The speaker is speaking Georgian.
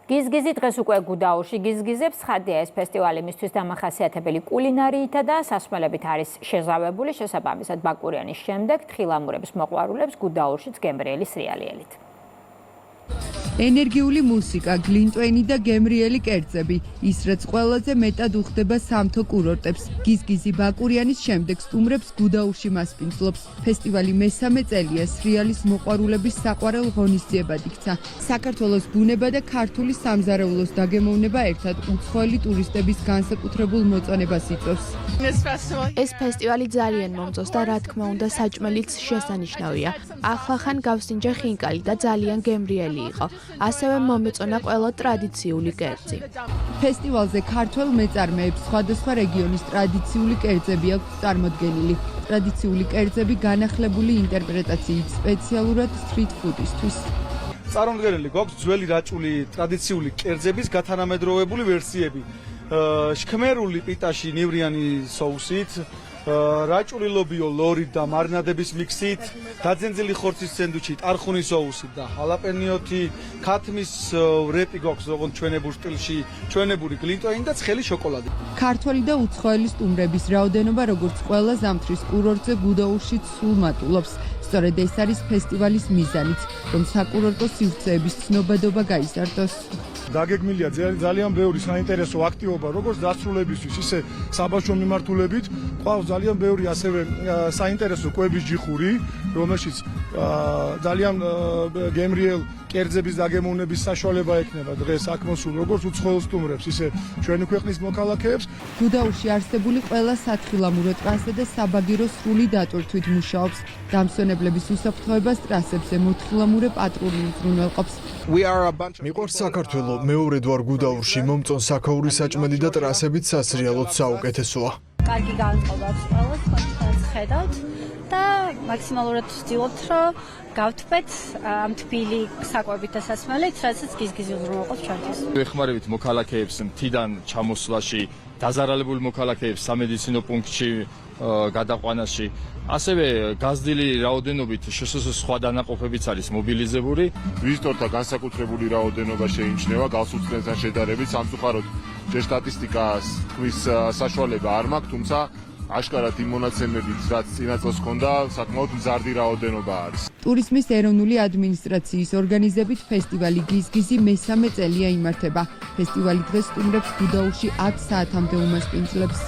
გიზგიზი დღეს უკვე გუდაურში გიზგიზებს. ცხადია, ეს ფესტივალი მისთვის დამახასიათებელი კულინარიითა და სასმელებით არის შეზავებული. შესაბამისად, ბაკურიანის შემდეგ თხილამურების მოყვარულებს გუდაურშიც გემრიელი სრიალიელით. ენერგიული მუსიკა, გლინტვენი და გემრიელი კერძები. ის რაც ყველაზე მეტად უხდება სამთო კურორტებს. გიზგიზი ბაკურიანის შემდეგ სტუმრებს გუდაურში მასპინძლობს. ფესტივალი მესამე წელია სრიალის მოყვარულების საყვარელ ღონისძიებად იქცა. საქართველოს ბუნება და ქართული სამზარეულოს დაგემოვნება ერთად უცხოელი ტურისტების განსაკუთრებულ მოწონებას იწვევს. ეს ფესტივალი ძალიან მომწონს და რა თქმა უნდა საჭმელიც შესანიშნავია. ახლახან გავსინჯე ხინკალი და ძალიან გემრიელი იყო. ასევე მომეწონა ყველა ტრადიციული კერძი. ფესტივალზე ქართველ მეწარმეებს სხვადასხვა რეგიონის ტრადიციული კერძები აქვს წარმოდგენილი. ტრადიციული კერძები განახლებული ინტერპრეტაციით სპეციალურად სტრიტ ფუდისთვის. წარმოდგენილი გვაქვს ძველი რაჭული ტრადიციული კერძების გათანამედროვებული ვერსიები. შქმერული პიტაში ნივრიანი соусით, რაჭული ლობიო ლორით და მარინადების მიქსით, დაძენძილი ხორცის სენდვიჩით, არხუნის соусით და ჰალაპენიოთი, ქათმის რეპი გვაქვს როგორც ჩვენებურ სტილში, ჩვენებური გლინტვენი და ცხელი შოკოლადი. ქართველი და უცხოელი სტუმრების რაოდენობა როგორც ყველა ზამთრის კურორტზე გუდაურშიც სულ მატულობს. სწორედ ეს არის ფესტივალის მიზანიც, რომ საკურორტო სივრცეების ცნობადობა გაიზარდოს. დაგეგმილია ძალიან ბევრი საინტერესო აქტივობა, როგორც დასრულებისთვის, ისე საბავშვო მიმართულებით. ყავს ძალიან ბევრი ასევე საინტერესო კვების ჯიხური, რომელშიც ძალიან გემრიელ კერძების დაგემოვნების საშუალება ექნება დღეს აქ მოსულ როგორც უცხოელ სტუმრებს, ისე ჩვენი ქვეყნის მოქალაქეებს. გუდაურში არსებული ყველა სათხილამურო ტრასა და საბაგირო სრული დატვირთვით მუშაობს. დამსვენებლების უსაფრთხოებას ტრასებზე მოთხილამურე პატრული უზრუნველყოფს. მიყვარს საქართველო, მეორედ ვარ გუდაურში, მომწონს აქაური საჭმელი და ტრასებით სასრიალოდ საუკეთესოა. კარგი განწყობა აქვს ყველას, ხოთაც ხედავთ და მაქსიმალურად ვცდილობთ, რომ გავთბეთ ამ თბილი საკვებით და სასმელით, რასაც გიზგიზი უზრუნველყოფს ჩვენთვის. ვეხმარებით მოქალაქეებს მთიდან ჩამოსვლაში, დაზარალებულ მოქალაქეებს სამედიცინო პუნქტში გადაყვანაში. ასევე გაზრდილი რაოდენობით სხვა დანაყოფებიც არის მობილიზებული. ვიზიტორთა განსაკუთრებული რაოდენობა შეიმჩნევა გასულ წლთან შედარებით. სამწუხაროდ სტატისტიკას თქვის საშუალება არ მაქვს, თუმცა აშკარად იმ მონაცემებით, რაც წინა წელს ჰქონდა, საკმაოდ მზარდი რაოდენობა არის. ტურიზმის ეროვნული ადმინისტრაციის ორგანიზებით ფესტივალი გიზგიზი მესამე წელია იმართება. ფესტივალი დღეს სტუმრებს გუდაურში 10 საათამდე უმასპინძლებს.